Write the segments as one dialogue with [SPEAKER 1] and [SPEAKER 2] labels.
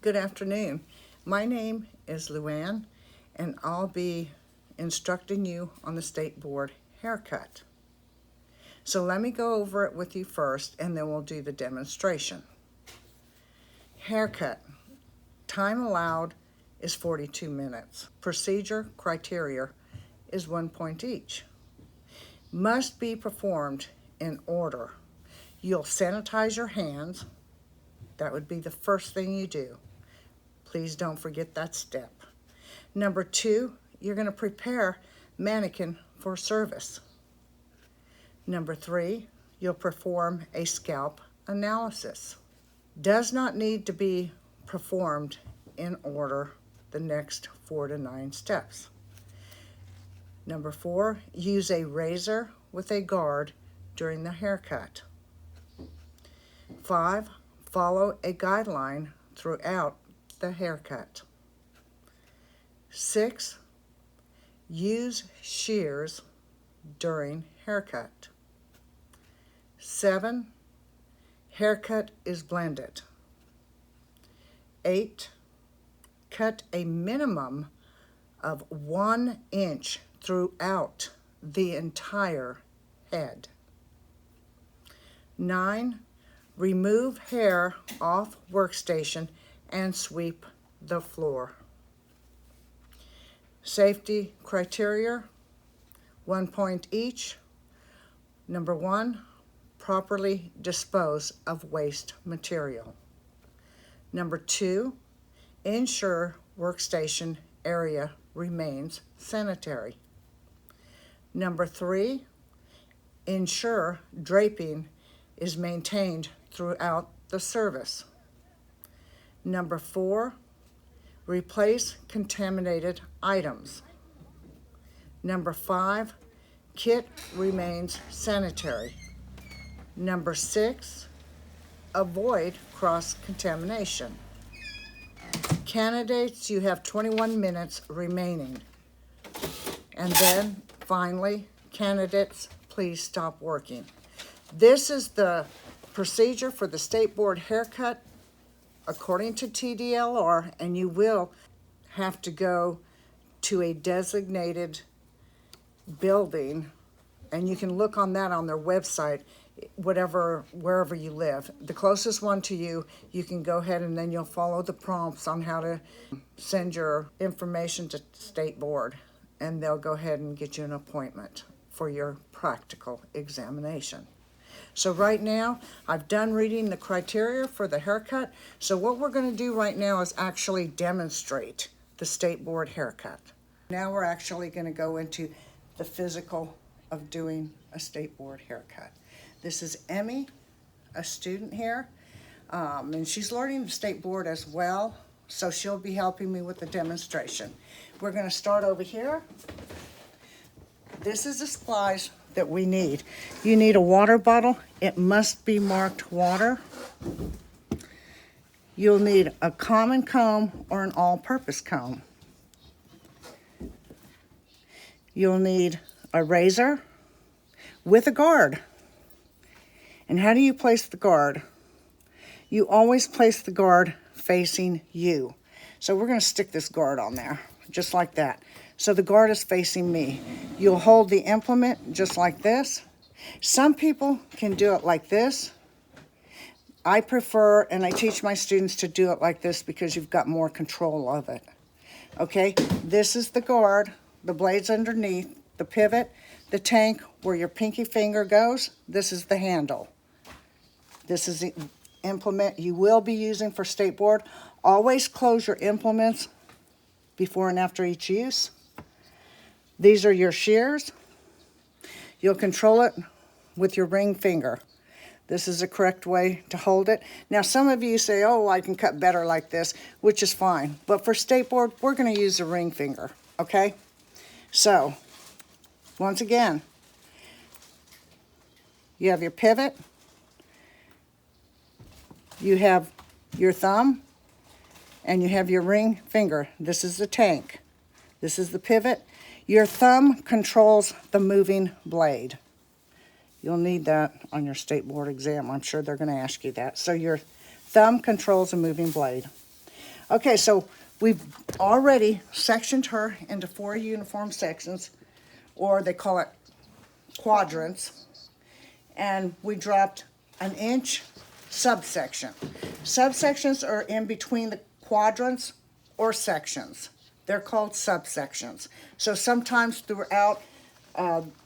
[SPEAKER 1] Good afternoon. My name is Luann, and I'll be instructing you on the State Board haircut. So let me go over it with you first, and then we'll do the demonstration. Haircut. Time allowed is 42 minutes. Procedure criteria is 1 point each. Must be performed in order. You'll sanitize your hands. That would be the first thing you do. Please don't forget that step. Number 2, you're going to prepare mannequin for service. Number 3, you'll perform a scalp analysis. Does not need to be performed in order the next 4 to 9 steps. Number 4, use a razor with a guard during the haircut. 5, follow a guideline throughout the haircut. 6, use shears during haircut. 7, haircut is blended. 8, cut a minimum of 1 inch throughout the entire head. 9, remove hair off workstation and sweep the floor. Safety criteria, 1 point each. Number 1, properly dispose of waste material. Number 2, ensure workstation area remains sanitary. Number 3, ensure draping is maintained throughout the service. Number 4, replace contaminated items. Number 5, kit remains sanitary. Number 6, avoid cross-contamination. Candidates, you have 21 minutes remaining. And then, finally, candidates, please stop working. This is the procedure for the State Board haircut according to TDLR, and you will have to go to a designated building, and you can look on that on their website, wherever you live. The closest one to you, you can go ahead and then you'll follow the prompts on how to send your information to State Board, and they'll go ahead and get you an appointment for your practical examination. So right now, I've done reading the criteria for the haircut. So what we're going to do right now is actually demonstrate the State Board haircut. Now we're actually going to go into the physical of doing a State Board haircut. This is Emmy, a student here, and she's learning the State Board as well, so she'll be helping me with the demonstration. We're going to start over here. This is the supplies that we need. You need a water bottle. It must be marked water. You'll need a common comb or an all-purpose comb. You'll need a razor with a guard. And how do you place the guard? You always place the guard facing you. So we're going to stick this guard on there, just like that. So the guard is facing me. You'll hold the implement just like this. Some people can do it like this. I prefer, and I teach my students to do it like this because you've got more control of it. Okay, this is the guard, the blades underneath, the pivot, the tank where your pinky finger goes. This is the handle. This is the implement you will be using for State Board. Always close your implements before and after each use. These are your shears. You'll control it with your ring finger. This is the correct way to hold it. Now, some of you say, oh, I can cut better like this, which is fine. But for State Board, we're going to use the ring finger, okay? So, once again, you have your pivot. You have your thumb, and you have your ring finger. This is the tank. This is the pivot. Your thumb controls the moving blade. You'll need that on your State Board exam. I'm sure they're going to ask you that. So your thumb controls a moving blade. Okay, so we've already sectioned her into 4 uniform sections, or they call it quadrants, and we dropped an inch subsection. Subsections are in between the quadrants or sections. They're called subsections. So sometimes throughout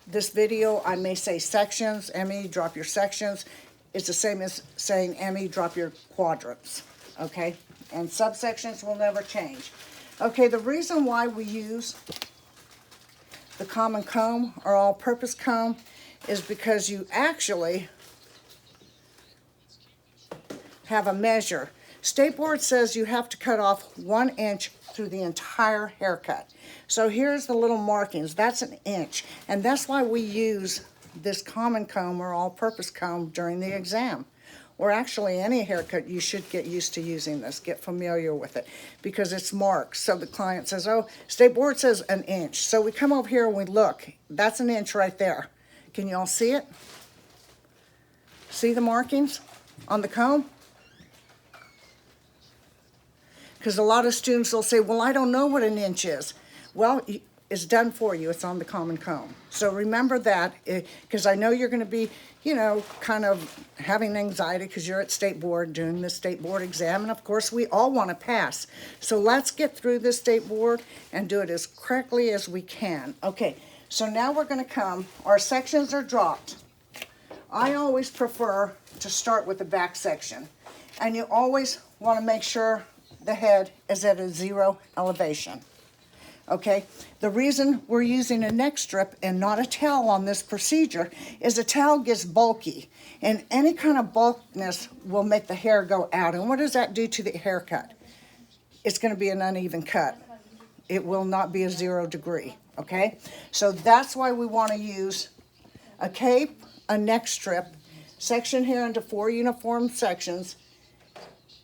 [SPEAKER 1] this video, I may say sections. Emmy, drop your sections. It's the same as saying, Emmy, drop your quadrants, okay? And subsections will never change. Okay, the reason why we use the common comb or all-purpose comb is because you actually have a measure. State Board says you have to cut off 1 inch through the entire haircut. So here's the little markings. That's an inch. And that's why we use this common comb or all-purpose comb during the exam. Or actually any haircut, you should get used to using this. Get familiar with it because it's marked. So the client says, oh, State Board says an inch. So we come over here and we look. That's an inch right there. Can you all see it? See the markings on the comb? Because a lot of students will say, well, I don't know what an inch is. Well, it's done for you. It's on the common comb. So remember that, because I know you're going to be, you know, kind of having anxiety because you're at State Board doing the State Board exam. And of course, we all want to pass. So let's get through the State Board and do it as correctly as we can. Okay, so now we're going to come, our sections are dropped. I always prefer to start with the back section. And you always want to make sure the head is at a 0 elevation. Okay, the reason we're using a neck strip and not a towel on this procedure is a towel gets bulky, and any kind of bulkiness will make the hair go out. And what does that do to the haircut? It's going to be an uneven cut. It will not be a 0 degree, okay? So that's why we want to use a cape, a neck strip, section here into 4 uniform sections.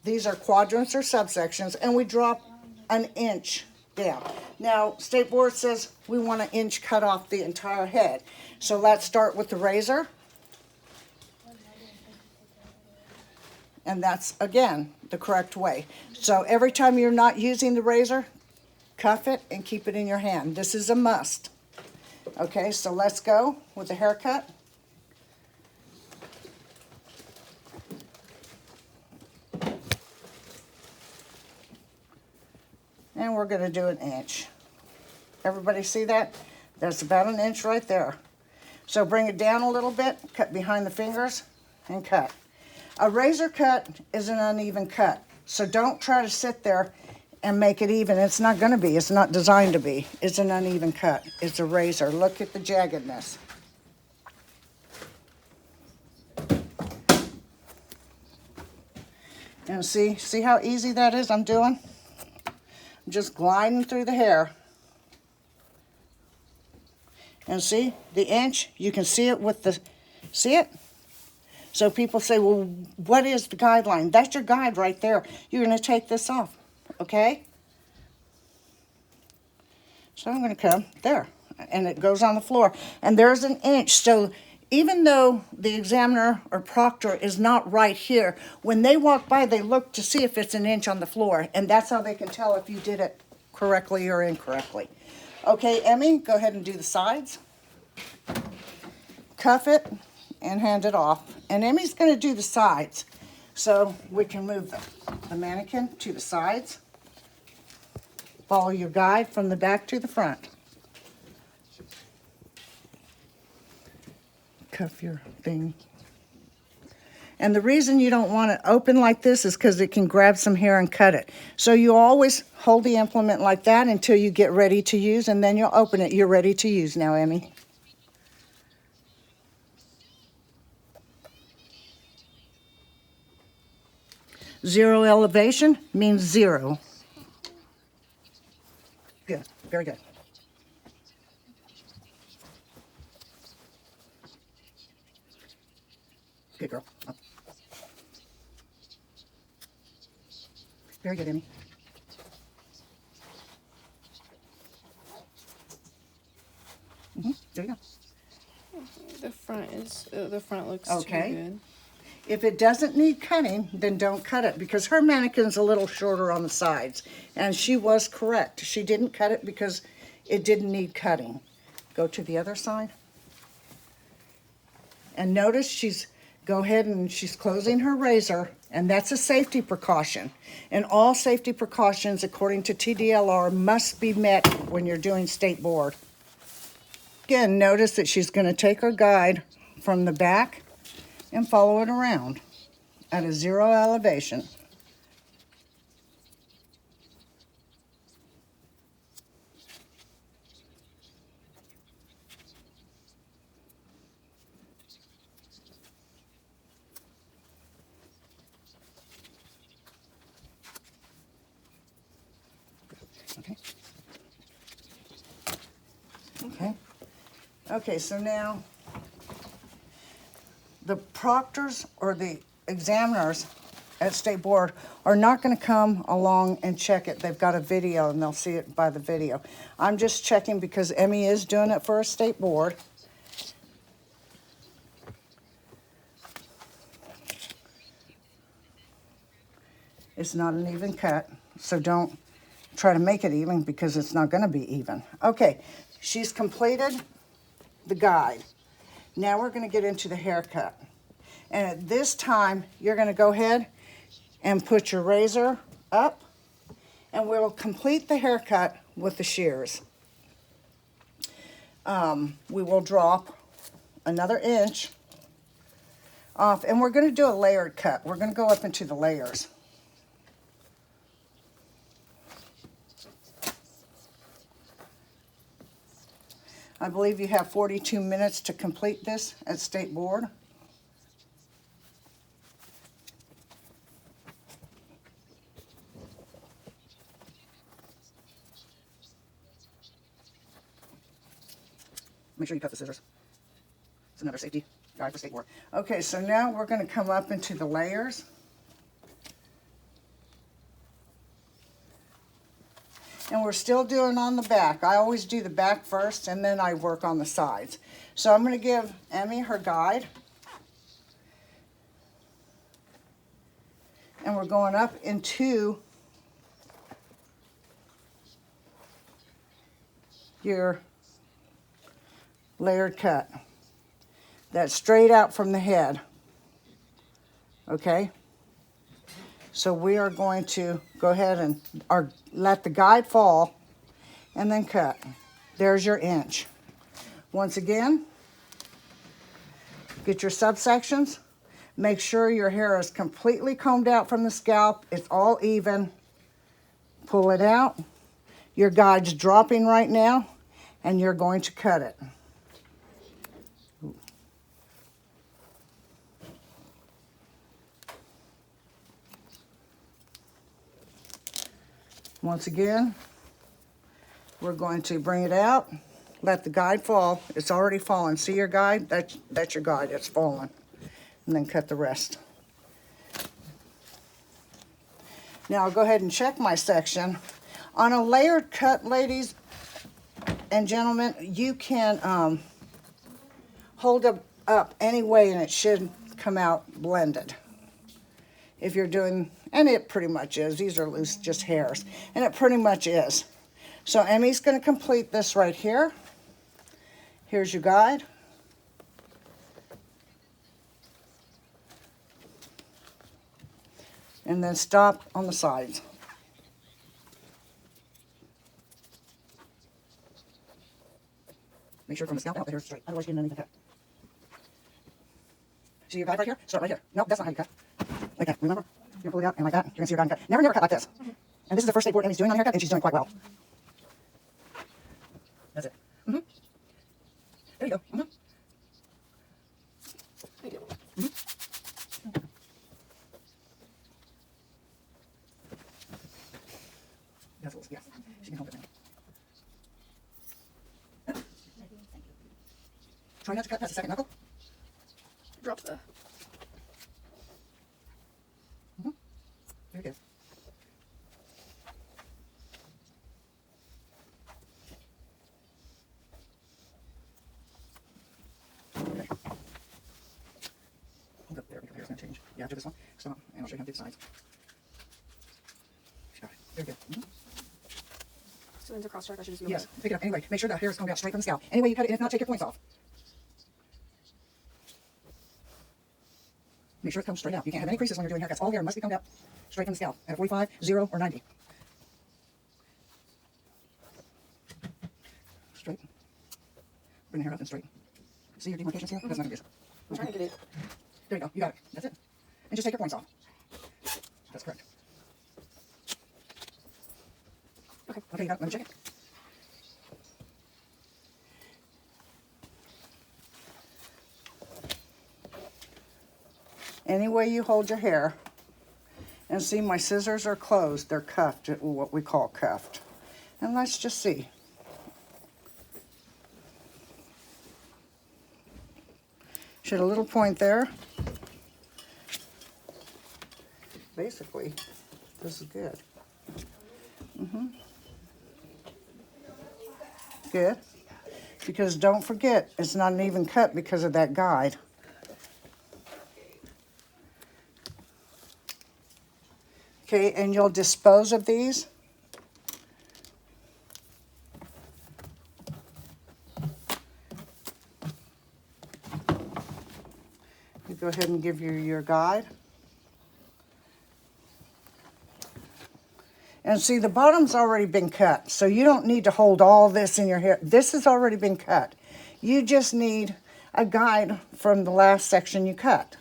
[SPEAKER 1] These are quadrants or subsections, and we drop an inch down. Now, State Board says we want an inch cut off the entire head. So let's start with the razor. And that's, again, the correct way. So every time you're not using the razor, cuff it and keep it in your hand. This is a must. Okay, so let's go with the haircut. And we're going to do an inch. Everybody see that? That's about an inch right there. So bring it down a little bit, cut behind the fingers, and cut. A razor cut is an uneven cut. So don't try to sit there and make it even. It's not going to be. It's not designed to be. It's an uneven cut. It's a razor. Look at the jaggedness. And see how easy that is I'm doing? Just gliding through the hair. And see, the inch, you can see it with the, see it? So people say, well, what is the guideline? That's your guide right there. You're going to take this off, okay? So I'm going to come there, and it goes on the floor. And there's an inch, so even though the examiner or proctor is not right here, when they walk by, they look to see if it's an inch on the floor, and that's how they can tell if you did it correctly or incorrectly. Okay, Emmy, go ahead and do the sides. Cuff it and hand it off. And Emmy's going to do the sides, so we can move the mannequin to the sides. Follow your guide from the back to the front. Cuff your thing. And the reason you don't want it open like this is because it can grab some hair and cut it. So you always hold the implement like that until you get ready to use, and then you'll open it. You're ready to use now, Emmy. Zero elevation means 0. Good, very good. Good girl. Up. Very good, Emmy. There you go.
[SPEAKER 2] The front looks
[SPEAKER 1] Okay.
[SPEAKER 2] too good.
[SPEAKER 1] If it doesn't need cutting, then don't cut it, because her mannequin's a little shorter on the sides. And she was correct. She didn't cut it because it didn't need cutting. Go to the other side. And notice go ahead and she's closing her razor, and that's a safety precaution. And all safety precautions, according to TDLR, must be met when you're doing state board. Again, notice that she's going to take her guide from the back and follow it around at a 0 elevation. Okay. Okay. Okay, so now the proctors or the examiners at State Board are not going to come along and check it. They've got a video and they'll see it by the video. I'm just checking because Emmy is doing it for a State Board. It's not an even cut, so don't try to make it even because it's not going to be even. Okay, she's completed the guide. Now we're going to get into the haircut. And at this time, you're going to go ahead and put your razor up, and we'll complete the haircut with the shears. We will drop another inch off, and we're going to do a layered cut. We're going to go up into the layers. I believe you have 42 minutes to complete this at State Board. Make sure you cut the scissors. It's another safety guide for State Board. Okay, so now we're going to come up into the layers. And we're still doing on the back. I always do the back first, and then I work on the sides. So I'm going to give Emmy her guide. And we're going up into your layered cut. That's straight out from the head. Okay? So we are going to go ahead and let the guide fall and then cut. There's your inch. Once again, get your subsections. Make sure your hair is completely combed out from the scalp. It's all even. Pull it out. Your guide's dropping right now, and you're going to cut it. Once again, we're going to bring it out, let the guide fall. It's already fallen. See your guide? That's your guide. It's fallen. And then cut the rest. Now I'll go ahead and check my section. On a layered cut, ladies and gentlemen, you can hold it up any way and it should come out blended. If you're doing, and it pretty much is, these are loose, just hairs, and it pretty much is. So Emmy's going to complete this right here. Here's your guide. And then stop on the sides. Make sure from the scalp out the hair is straight, otherwise you're going to cut. See your guide right here? Start right here. Nope, that's not how you cut. Like that, remember? You're gonna pull it out and like that. You're gonna see your guide cut. Never cut like this. And this is the first State Board Emmy's doing on the haircut, and she's doing quite well. That's it. Mm-hmm. There you go. Mm-hmm. Thank you. Mm-hmm. That's what, yes. She can hold it now. Try not to cut past the second knuckle.
[SPEAKER 2] Drop the.
[SPEAKER 1] There it is. Okay. Hold up there because the hair's going to change. Yeah, after this one. Stop, and I'll show you how to do the sides. Got it. Very good. Mm-hmm.
[SPEAKER 2] So into cross check, I should just do
[SPEAKER 1] Yes, pick it up. Anyway, make sure the hair is combed out straight from the scalp. Any way you cut it, and if not, take your points off. Make sure it comes straight out. You can't have any creases when you're doing haircuts. All hair must be combed out straight from the scalp at a 45, 0, or 90. Straight. Bring the hair up and straight. See your demarcations here? That's not good.
[SPEAKER 2] I'm trying to get it.
[SPEAKER 1] There you go. You got it. That's it. And just take your points off. That's correct.
[SPEAKER 2] Okay.
[SPEAKER 1] Okay, you got it. Let me check it. Any way you hold your hair, and see my scissors are closed, they're cuffed, what we call cuffed. And let's just see. Should a little point there. Basically, this is good. Good. Because don't forget, it's not an even cut because of that guide. Okay, and you'll dispose of these. You go ahead and give your guide. And see, the bottom's already been cut, so you don't need to hold all this in your hair. This has already been cut. You just need a guide from the last section you cut.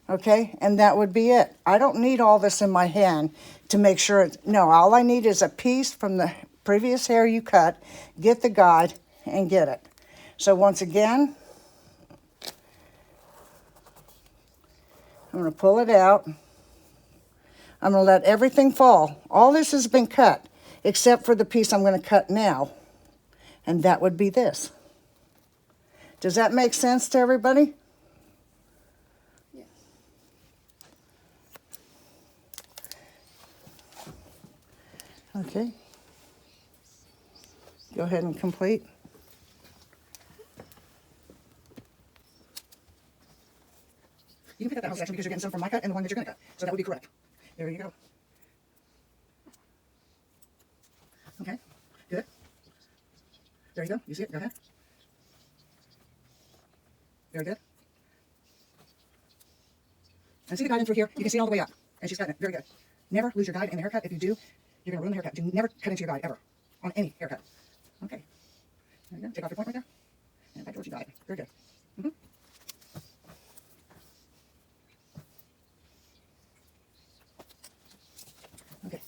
[SPEAKER 1] Okay, and that would be it. I don't need all this in my hand to make sure it's, no, all I need is a piece from the previous hair you cut, get the guide, and get it. So once again, I'm going to pull it out. I'm going to let everything fall. All this has been cut, except for the piece I'm going to cut now, and that would be this. Does that make sense to everybody? Okay. Go ahead and complete. You can pick up that whole section because you're getting some from my cut and the one that you're going to cut. So that would be correct. There you go. Okay. Good. There you go. You see it? Go ahead. Very good. And see the guide in through here? You can see it all the way up. And she's cutting it. Very good. Never lose your guide in the haircut. If you do, you're going to ruin the haircut. Do never cut into your guide, ever. On any haircut. Okay. There you go. Take off your point right there. And back towards your guide. Very good. Mm-hmm. Okay.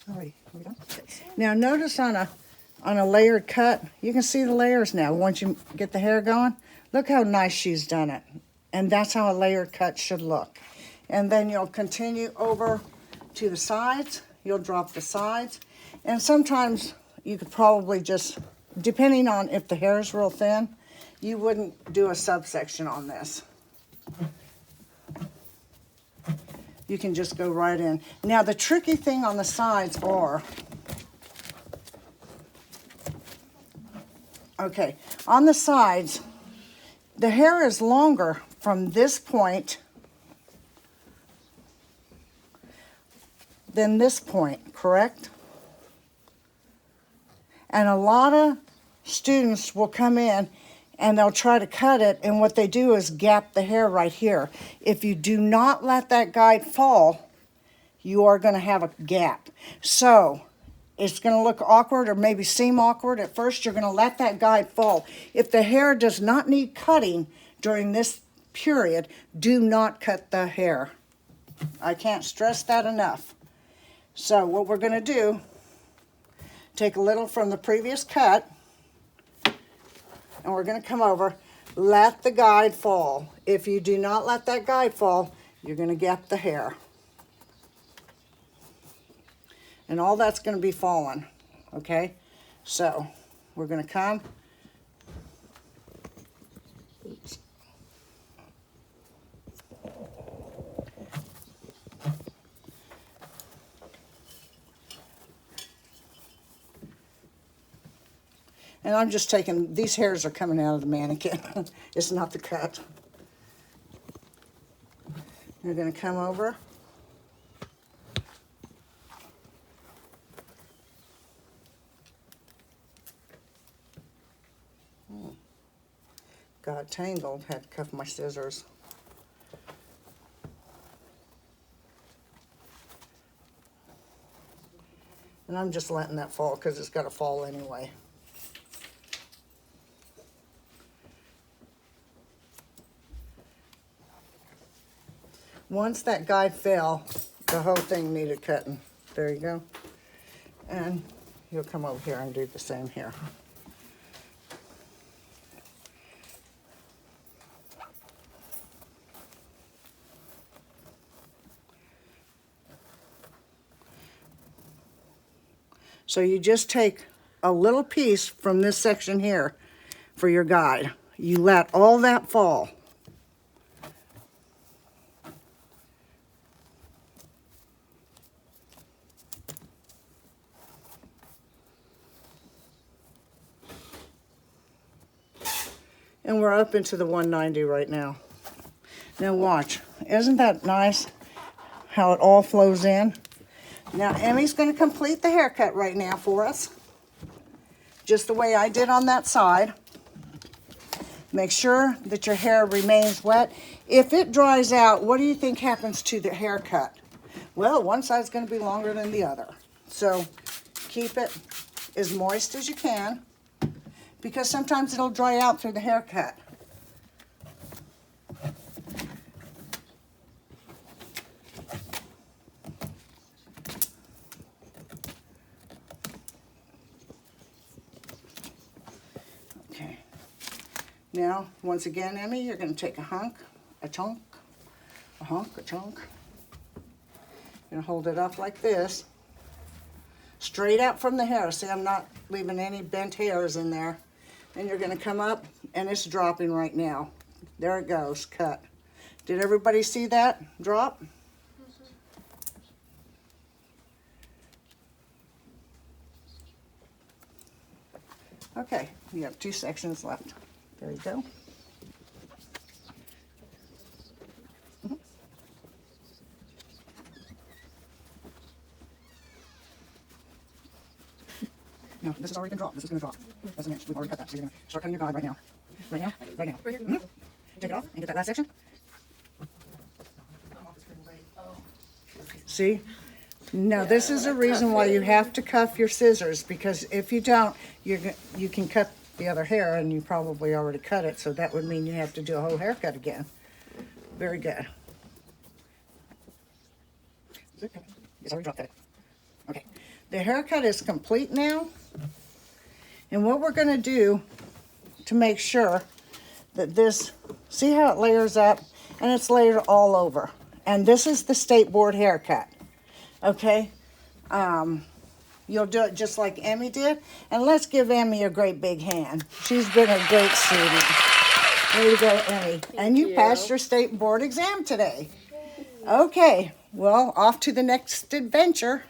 [SPEAKER 1] Alrighty, are we done? Now notice on a layered cut, you can see the layers now once you get the hair going. Look how nice she's done it. And that's how a layered cut should look. And then you'll continue over to the sides. You'll drop the sides. And sometimes you could probably just, depending on if the hair is real thin, you wouldn't do a subsection on this. You can just go right in. Now the tricky thing on the sides are, okay, on the sides, the hair is longer from this point than this point, correct? And a lot of students will come in and they'll try to cut it, and what they do is gap the hair right here. If you do not let that guide fall, you are going to have a gap. So it's going to look awkward or maybe seem awkward. At first, you're going to let that guide fall. If the hair does not need cutting during this period, do not cut the hair. I can't stress that enough. So what we're going to do, take a little from the previous cut, and we're going to come over, let the guide fall. If you do not let that guide fall, you're going to gap the hair. And all that's going to be falling, okay? So we're going to come. Oops. And I'm just taking, these hairs are coming out of the mannequin. It's not the cut. You're gonna come over. Got tangled, had to cuff my scissors. And I'm just letting that fall because it's got to fall anyway. Once that guy fell, the whole thing needed cutting. There you go. And you'll come over here and do the same here. So you just take a little piece from this section here for your guide. You let all that fall. And we're up into the 190 right now. Now watch, isn't that nice how it all flows in? Now Emmy's going to complete the haircut right now for us, just the way I did on that side. Make sure that your hair remains wet. If it dries out, what do you think happens to the haircut? Well, one side's going to be longer than the other. So keep it as moist as you can, because sometimes it'll dry out through the haircut. Okay. Now, once again, Emmy, you're going to take a hunk, a chunk, a hunk, a chunk. You're going to hold it up like this, straight out from the hair. See, I'm not leaving any bent hairs in there. And you're going to come up, and it's dropping right now. There it goes, cut. Did everybody see that drop? Okay, you have 2 sections left. There you go. No, this is already going to drop. This is going to drop. That's an inch. We've already cut that. So you're going to start cutting your guide right now. Right now? Right now.
[SPEAKER 2] Right here.
[SPEAKER 1] Mhm. Take it off and get that last section. See? Now, this is a reason why you have to cuff your scissors, because if you don't, you can cut the other hair, and you probably already cut it, so that would mean you have to do a whole haircut again. Very good. It's already dropped that. Okay. The haircut is complete now. And what we're going to do to make sure that this, see how it layers up? And it's layered all over. And this is the State Board haircut. Okay? You'll do it just like Emmy did. And let's give Emmy a great big hand. She's been a great student. There you go, Emmy. And you passed your State Board exam today. Okay, well, off to the next adventure.